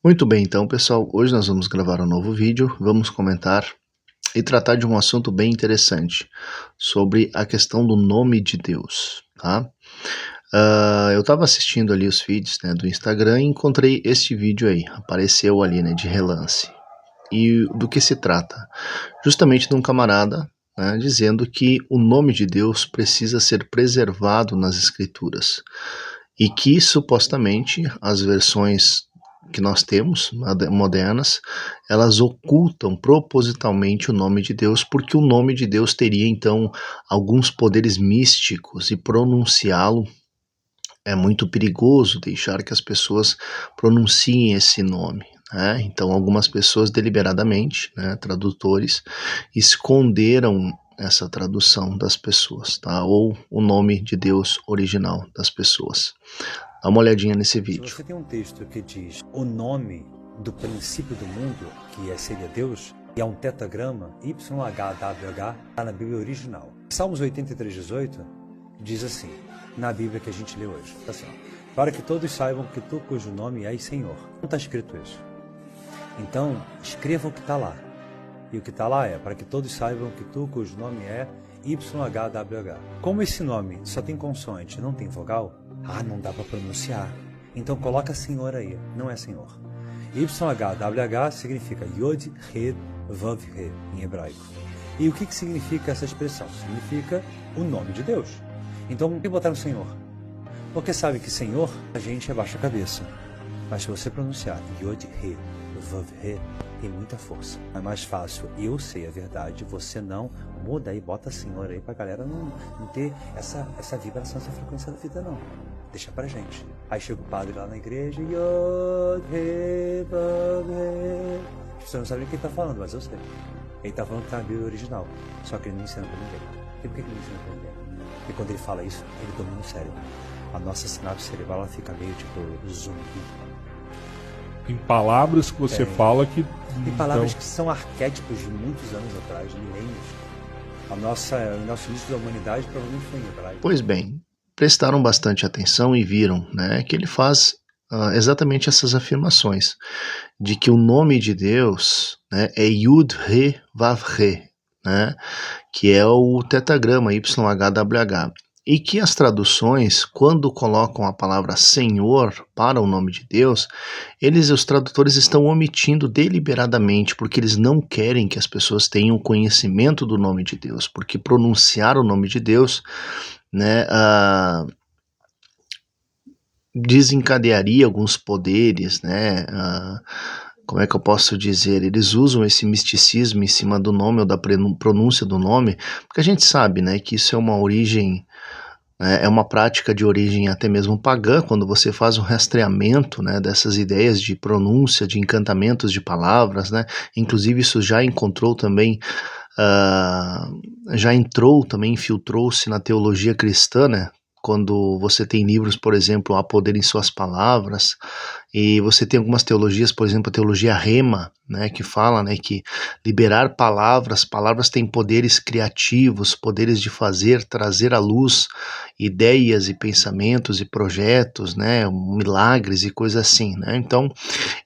Muito bem, então, pessoal, hoje nós vamos gravar um novo vídeo, vamos comentar e tratar de um assunto bem interessante, sobre a questão do nome de Deus, tá? Eu estava assistindo ali os feeds, né, do Instagram e encontrei este vídeo aí, apareceu ali, né, de relance. E do que se trata? Justamente de um camarada, né, dizendo que o nome de Deus precisa ser preservado nas Escrituras e que supostamente as versões que nós temos, modernas, elas ocultam propositalmente o nome de Deus, porque o nome de Deus teria então alguns poderes místicos e pronunciá-lo é muito perigoso, deixar que as pessoas pronunciem esse nome, né? Então algumas pessoas deliberadamente, né, tradutores, esconderam essa tradução das pessoas, tá? Ou o nome de Deus original das pessoas. Dá uma olhadinha nesse Se vídeo. você tem um texto que diz o nome do princípio do mundo, que seria Deus, e é um tetragrama, YHWH, está na Bíblia original. Salmos 83:18 diz assim, na Bíblia que a gente lê hoje, tá assim, ó, para que todos saibam que tu cujo nome és Senhor. Não está escrito isso. Então, escreva o que está lá. E o que está lá é, para que todos saibam que tu cujo nome é YHWH. Como esse nome só tem consoante, não tem vogal, não dá para pronunciar. Então coloca Senhor aí, não é Senhor. YHWH significa Yod, He, Vav, He, em hebraico. E o que significa essa expressão? Significa o nome de Deus. Então por que botar no Senhor? Porque sabe que Senhor, a gente abaixa a cabeça. Mas se você pronunciar Yod, He, Vav, He, tem muita força. É mais fácil, eu sei a verdade, você não muda aí, bota Senhor aí pra galera não ter essa vibração, essa frequência da vida não. Deixa pra gente. Aí chega o padre lá na igreja, Yod, He, Vav, He. Você não sabe o que ele tá falando, mas eu sei. Ele tá falando que tá na Bíblia original, só que ele não ensina pra ninguém. E por que ele não ensina pra ninguém? Porque quando ele fala isso, ele domina o cérebro. A nossa sinapse cerebral, ela fica meio tipo zumbi. Em palavras que você fala que... Em palavras que são arquétipos de muitos anos atrás, milênios. O nosso início da humanidade provavelmente foi em hebraico. Pois bem, prestaram bastante atenção e viram, né, que ele faz exatamente essas afirmações, de que o nome de Deus, né, é Yud, He, Vav, He, né, que é o tetragrama YHWH. E que as traduções, quando colocam a palavra Senhor para o nome de Deus, os tradutores estão omitindo deliberadamente, porque eles não querem que as pessoas tenham conhecimento do nome de Deus, porque pronunciar o nome de Deus, né, desencadearia alguns poderes, né, como é que eu posso dizer, eles usam esse misticismo em cima do nome ou da pronúncia do nome, porque a gente sabe, né, que isso é uma origem, é uma prática de origem até mesmo pagã, quando você faz um rastreamento, né, dessas ideias de pronúncia, de encantamentos de palavras, né, inclusive isso já encontrou também, infiltrou-se na teologia cristã, né, quando você tem livros, por exemplo, Há Poder em Suas Palavras, e você tem algumas teologias, por exemplo, a teologia Rema, né, que fala, né, que liberar palavras têm poderes criativos, poderes de fazer, trazer à luz ideias e pensamentos e projetos, né, milagres e coisas assim, né. Então,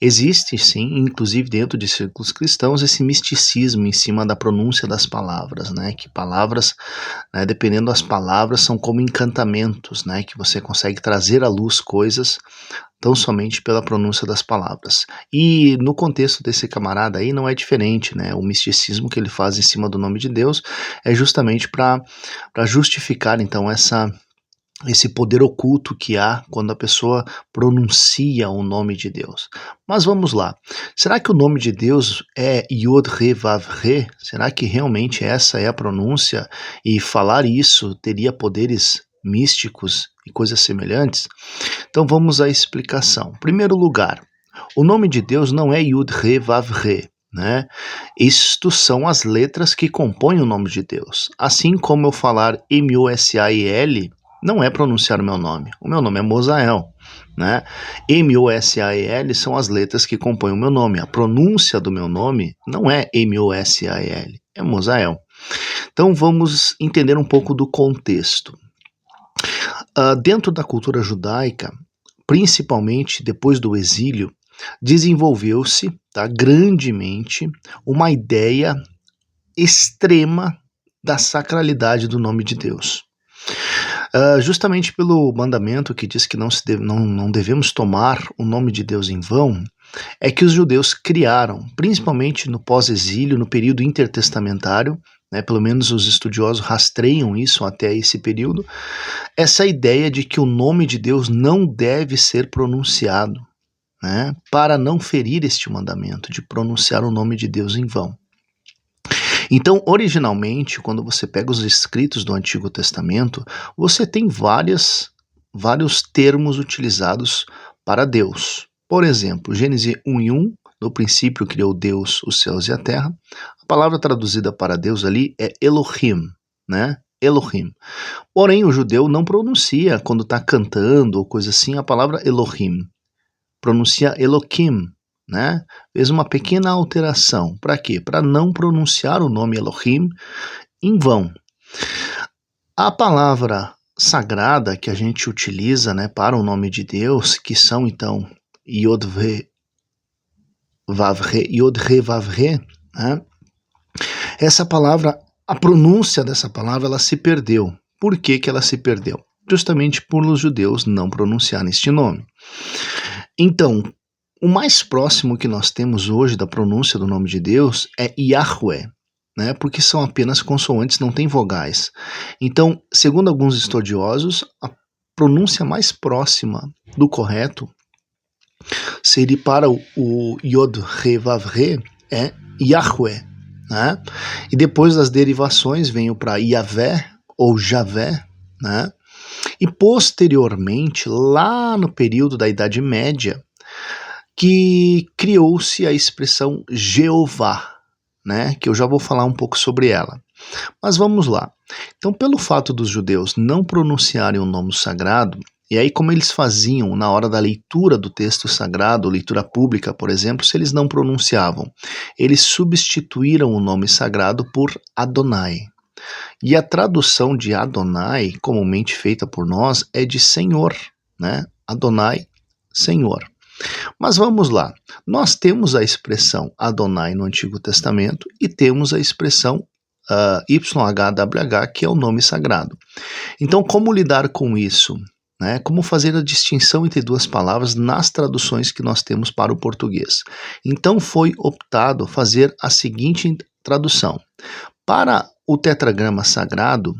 existe sim, inclusive dentro de círculos cristãos, esse misticismo em cima da pronúncia das palavras, né, que palavras, né, dependendo das palavras, são como encantamentos, né, que você consegue trazer à luz coisas tão somente pela pronúncia das palavras. E no contexto desse camarada aí não é diferente, né? O misticismo que ele faz em cima do nome de Deus é justamente para justificar então esse poder oculto que há quando a pessoa pronuncia o nome de Deus. Mas vamos lá. Será que o nome de Deus é Yod, He, Vav, He? Será que realmente essa é a pronúncia e falar isso teria poderes místicos e coisas semelhantes? Então vamos à explicação. Em primeiro lugar, o nome de Deus não é Yud, He, Vav, He, né? Isto são as letras que compõem o nome de Deus. Assim como eu falar M-U-S-A-E-L, não é pronunciar o meu nome. O meu nome é Mosael, né? M-U-S-A-E-L são as letras que compõem o meu nome. A pronúncia do meu nome não é M-U-S-A-E-L, é Mosael. Então vamos entender um pouco do contexto. Dentro da cultura judaica, principalmente depois do exílio, desenvolveu-se, tá, grandemente uma ideia extrema da sacralidade do nome de Deus. Justamente pelo mandamento que diz que não devemos tomar o nome de Deus em vão, é que os judeus criaram, principalmente no pós-exílio, no período intertestamentário, né, pelo menos os estudiosos rastreiam isso até esse período, essa ideia de que o nome de Deus não deve ser pronunciado, né, para não ferir este mandamento de pronunciar o nome de Deus em vão. Então, originalmente, quando você pega os escritos do Antigo Testamento, você tem vários termos utilizados para Deus. Por exemplo, Gênesis 1:1, no princípio criou Deus os céus e a terra. A palavra traduzida para Deus ali é Elohim, né? Elohim. Porém, o judeu não pronuncia, quando está cantando ou coisa assim, a palavra Elohim. Pronuncia Elohim, né? Fez uma pequena alteração. Para quê? Para não pronunciar o nome Elohim em vão. A palavra sagrada que a gente utiliza, né, para o nome de Deus, que são então Yod-He, Vav-He, né? Essa palavra, a pronúncia dessa palavra, ela se perdeu. Por que que ela se perdeu? Justamente por os judeus não pronunciarem este nome. Então, o mais próximo que nós temos hoje da pronúncia do nome de Deus é Yahweh, né? Porque são apenas consoantes, não tem vogais. Então, segundo alguns estudiosos, a pronúncia mais próxima do correto seria para o Yod-He-Vav-He é Yahweh, né? E depois das derivações veio para Yavé ou Javé, né? E posteriormente, lá no período da Idade Média, que criou-se a expressão Jeová, né? Que eu já vou falar um pouco sobre ela. Mas vamos lá. Então, pelo fato dos judeus não pronunciarem o nome sagrado, e aí como eles faziam na hora da leitura do texto sagrado, leitura pública, por exemplo, se eles não pronunciavam, eles substituíram o nome sagrado por Adonai. E a tradução de Adonai, comumente feita por nós, é de Senhor, né? Adonai, Senhor. Mas vamos lá, nós temos a expressão Adonai no Antigo Testamento e temos a expressão YHWH, que é o nome sagrado. Então, como lidar com isso? Né? Como fazer a distinção entre duas palavras nas traduções que nós temos para o português? Então, foi optado fazer a seguinte tradução. Para o tetragrama sagrado,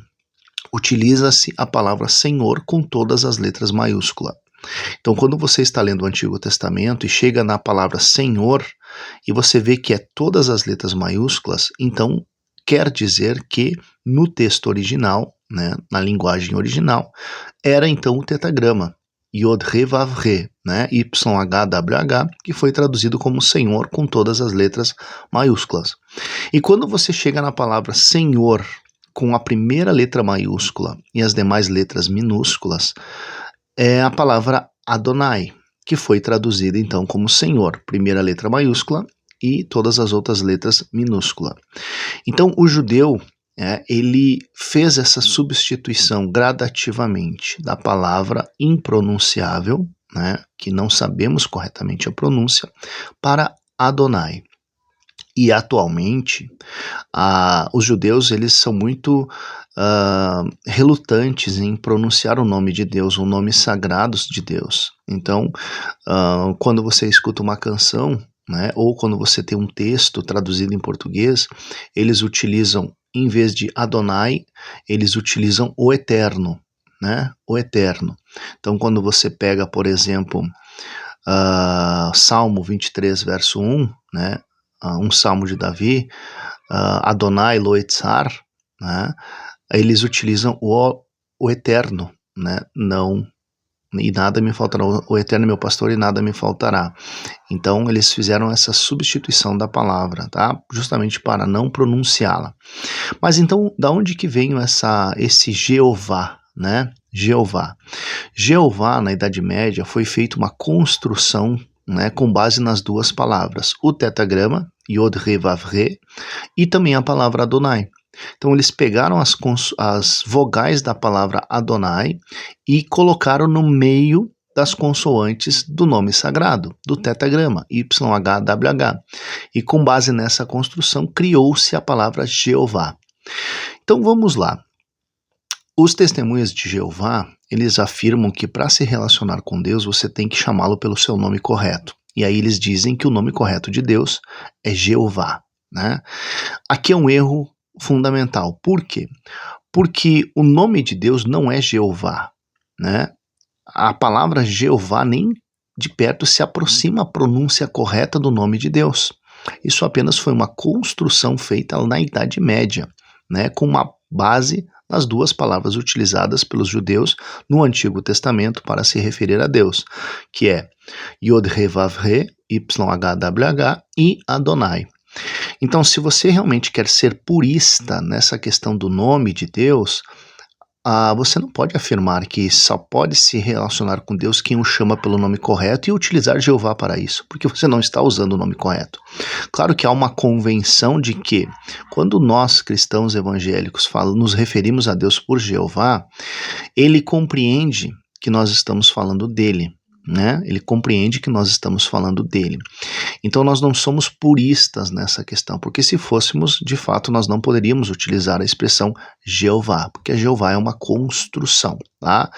utiliza-se a palavra Senhor com todas as letras maiúsculas. Então, quando você está lendo o Antigo Testamento e chega na palavra Senhor e você vê que é todas as letras maiúsculas, então quer dizer que no texto original, né, na linguagem original, era então o tetragrama Yod-He-Vav-He, né, YHWH, que foi traduzido como Senhor com todas as letras maiúsculas. E quando você chega na palavra Senhor com a primeira letra maiúscula e as demais letras minúsculas, é a palavra Adonai, que foi traduzida então como Senhor, primeira letra maiúscula e todas as outras letras minúsculas. Então o judeu, ele fez essa substituição gradativamente da palavra impronunciável, né, que não sabemos corretamente a pronúncia, para Adonai. E atualmente, os judeus eles são muito relutantes em pronunciar o nome de Deus, o nome sagrado de Deus. Então, quando você escuta uma canção, né, ou quando você tem um texto traduzido em português, eles utilizam, em vez de Adonai, eles utilizam o Eterno, né, o Eterno. Então, quando você pega, por exemplo, Salmo 23, verso 1, né, um salmo de Davi, Adonai Loetzar, né, eles utilizam o Eterno, né, não, e nada me faltará, o Eterno é meu pastor e nada me faltará. Então eles fizeram essa substituição da palavra, tá? Justamente para não pronunciá-la. Mas então, da onde que vem esse Jeová, né? Jeová. Jeová, na Idade Média, foi feita uma construção, né, com base nas duas palavras, o tetragrama, Yod-He-Vav-He, e também a palavra Adonai. Então eles pegaram as vogais da palavra Adonai e colocaram no meio das consoantes do nome sagrado, do tetagrama, YHWH. E com base nessa construção, criou-se a palavra Jeová. Então vamos lá. Os testemunhas de Jeová, eles afirmam que para se relacionar com Deus, você tem que chamá-lo pelo seu nome correto. E aí eles dizem que o nome correto de Deus é Jeová, né? Aqui é um erro fundamental. Por quê? Porque o nome de Deus não é Jeová, né? A palavra Jeová nem de perto se aproxima à pronúncia correta do nome de Deus. Isso apenas foi uma construção feita na Idade Média, né? Com uma base nas duas palavras utilizadas pelos judeus no Antigo Testamento para se referir a Deus, que é Yod-He-Vav-He, YHWH e Adonai. Então, se você realmente quer ser purista nessa questão do nome de Deus, você não pode afirmar que só pode se relacionar com Deus quem o chama pelo nome correto e utilizar Jeová para isso, porque você não está usando o nome correto. Claro que há uma convenção de que, quando nós cristãos evangélicos nos referimos a Deus por Jeová, ele compreende que nós estamos falando dele, né? Ele compreende que nós estamos falando dele. Então nós não somos puristas nessa questão, porque se fôssemos, de fato, nós não poderíamos utilizar a expressão Jeová, porque Jeová é uma construção, tá?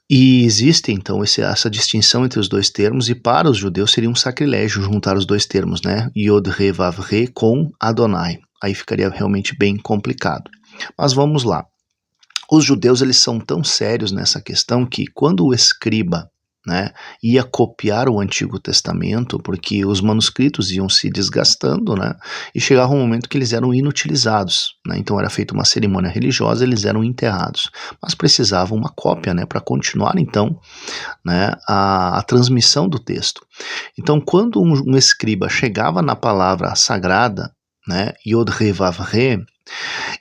E existe, então, essa distinção entre os dois termos, e para os judeus seria um sacrilégio juntar os dois termos, né? Yod-He-Vav-He com Adonai. Aí ficaria realmente bem complicado. Mas vamos lá. Os judeus, eles são tão sérios nessa questão que quando o escriba, né, ia copiar o Antigo Testamento, porque os manuscritos iam se desgastando, né, e chegava um momento que eles eram inutilizados, né, então era feita uma cerimônia religiosa, eles eram enterrados, mas precisavam uma cópia, né, para continuar então, né, a transmissão do texto. Então quando um escriba chegava na palavra sagrada, né, Yod-He-Vav-He,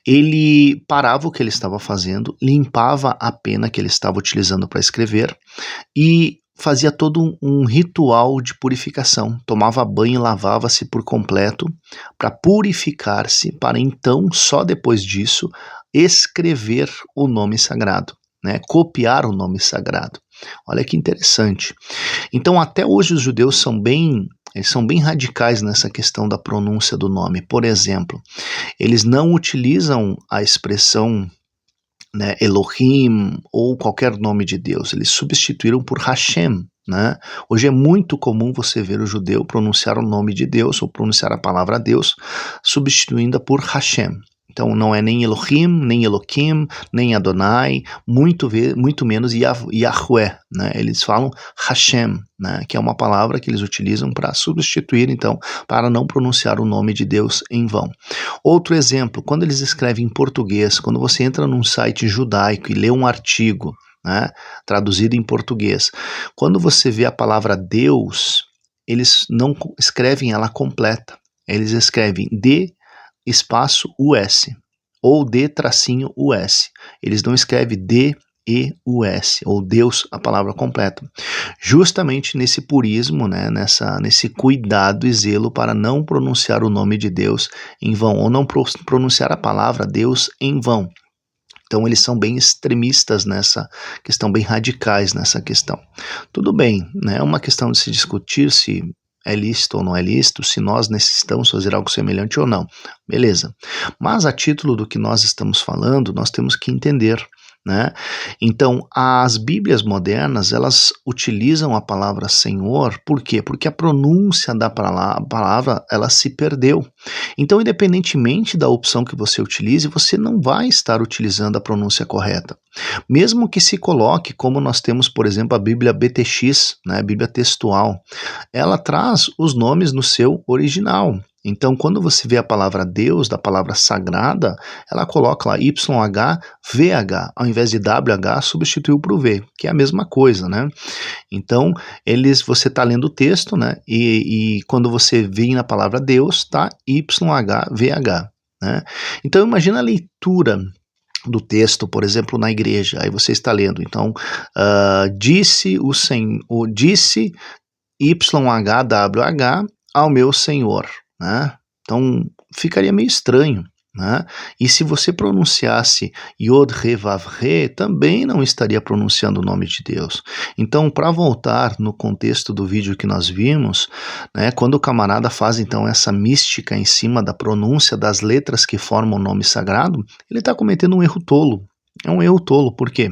ele parava o que ele estava fazendo, limpava a pena que ele estava utilizando para escrever e fazia todo um ritual de purificação. Tomava banho e lavava-se por completo para purificar-se, para então, só depois disso, escrever o nome sagrado, né? Copiar o nome sagrado. Olha que interessante. Então, até hoje os judeus são bem radicais nessa questão da pronúncia do nome. Por exemplo, eles não utilizam a expressão, né, Elohim ou qualquer nome de Deus. Eles substituíram por Hashem, né? Hoje é muito comum você ver o judeu pronunciar o nome de Deus ou pronunciar a palavra Deus substituindo por Hashem. Então não é nem Elohim, nem Eloquim, nem Adonai, muito menos Yahweh, né? Eles falam Hashem, né? Que é uma palavra que eles utilizam para substituir, então, para não pronunciar o nome de Deus em vão. Outro exemplo, quando eles escrevem em português, quando você entra num site judaico e lê um artigo, né, traduzido em português, quando você vê a palavra Deus, eles não escrevem ela completa, eles escrevem espaço US, ou D-US. Eles não escrevem D-E-U-S, ou Deus, a palavra completa. Justamente nesse purismo, né, nesse cuidado e zelo para não pronunciar o nome de Deus em vão, ou não pronunciar a palavra Deus em vão. Então eles são bem extremistas nessa questão, bem radicais nessa questão. Tudo bem, né, é uma questão de se discutir se é lícito ou não é lícito, se nós necessitamos fazer algo semelhante ou não. Beleza. Mas a título do que nós estamos falando, nós temos que entender, né? Então, as Bíblias modernas, elas utilizam a palavra Senhor, por quê? Porque a pronúncia da palavra, ela se perdeu. Então, independentemente da opção que você utilize, você não vai estar utilizando a pronúncia correta. Mesmo que se coloque, como nós temos, por exemplo, a Bíblia BTX, né, a Bíblia textual, ela traz os nomes no seu original. Então, quando você vê a palavra Deus, da palavra sagrada, ela coloca lá YHVH, ao invés de WH, substituiu por V, que é a mesma coisa, né? Então, você está lendo o texto, né? E quando você vê na palavra Deus, tá YHVH, né? Então, imagina a leitura do texto, por exemplo, na igreja. Aí você está lendo, então, disse o Senhor, disse YHWH ao meu Senhor, né? Então ficaria meio estranho, né? E se você pronunciasse Yod He Vav He, também não estaria pronunciando o nome de Deus. Então, para voltar no contexto do vídeo que nós vimos, né, quando o camarada faz então essa mística em cima da pronúncia das letras que formam o nome sagrado, ele está cometendo um erro tolo. É um erro tolo, por quê?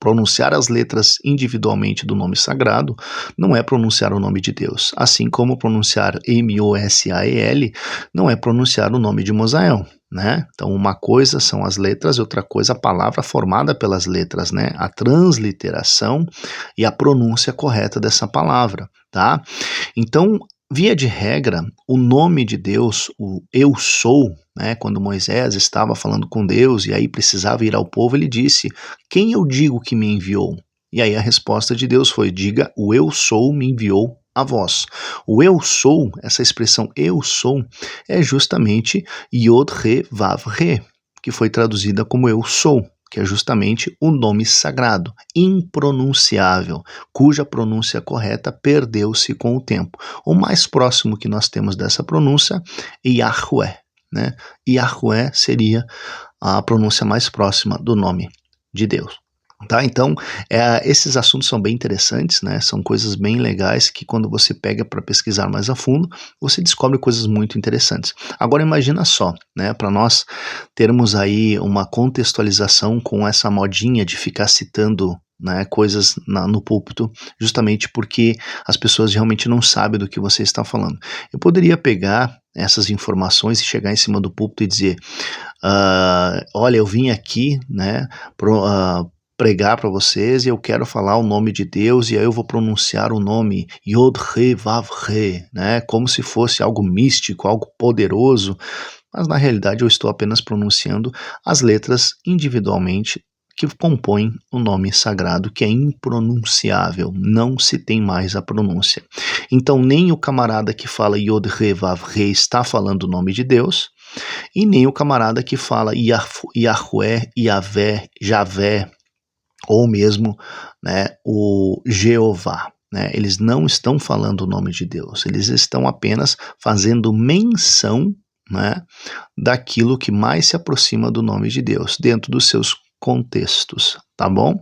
Pronunciar as letras individualmente do nome sagrado não é pronunciar o nome de Deus, assim como pronunciar M-O-S-A-E-L não é pronunciar o nome de Mosael, né? Então uma coisa são as letras e outra coisa a palavra formada pelas letras, né? A transliteração e a pronúncia correta dessa palavra, tá? Então, via de regra, o nome de Deus, o Eu Sou, né, quando Moisés estava falando com Deus e aí precisava ir ao povo, ele disse: quem eu digo que me enviou? E aí a resposta de Deus foi: diga, o Eu Sou me enviou a vós. O Eu Sou, essa expressão Eu Sou, é justamente Yod He Vav He, que foi traduzida como Eu Sou, que é justamente o nome sagrado, impronunciável, cuja pronúncia correta perdeu-se com o tempo. O mais próximo que nós temos dessa pronúncia é Yahweh, né? Yahweh seria a pronúncia mais próxima do nome de Deus. Tá? Então, esses assuntos são bem interessantes, né? São coisas bem legais que quando você pega para pesquisar mais a fundo, você descobre coisas muito interessantes. Agora imagina só, né? Para nós termos aí uma contextualização com essa modinha de ficar citando, né, coisas no púlpito, justamente porque as pessoas realmente não sabem do que você está falando. Eu poderia pegar essas informações e chegar em cima do púlpito e dizer: olha, eu vim aqui, né, pregar para vocês e eu quero falar o nome de Deus e aí eu vou pronunciar o nome Yod He Vav He, né, como se fosse algo místico, algo poderoso, mas na realidade eu estou apenas pronunciando as letras individualmente que compõem o nome sagrado, que é impronunciável, não se tem mais a pronúncia. Então nem o camarada que fala Yod He Vav He está falando o nome de Deus, e nem o camarada que fala Yahweh, Yahvé, Javé, ou mesmo, né, o Jeová. Né? Eles não estão falando o nome de Deus, eles estão apenas fazendo menção, né, daquilo que mais se aproxima do nome de Deus, dentro dos seus contextos, tá bom?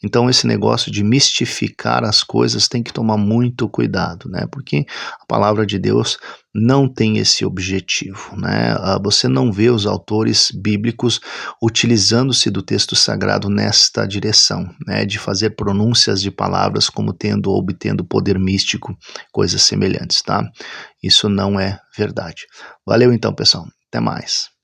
Então esse negócio de mistificar as coisas tem que tomar muito cuidado, né? Porque a palavra de Deus não tem esse objetivo, né? Você não vê os autores bíblicos utilizando-se do texto sagrado nesta direção, né? De fazer pronúncias de palavras como tendo ou obtendo poder místico, coisas semelhantes, tá? Isso não é verdade. Valeu então, pessoal. Até mais.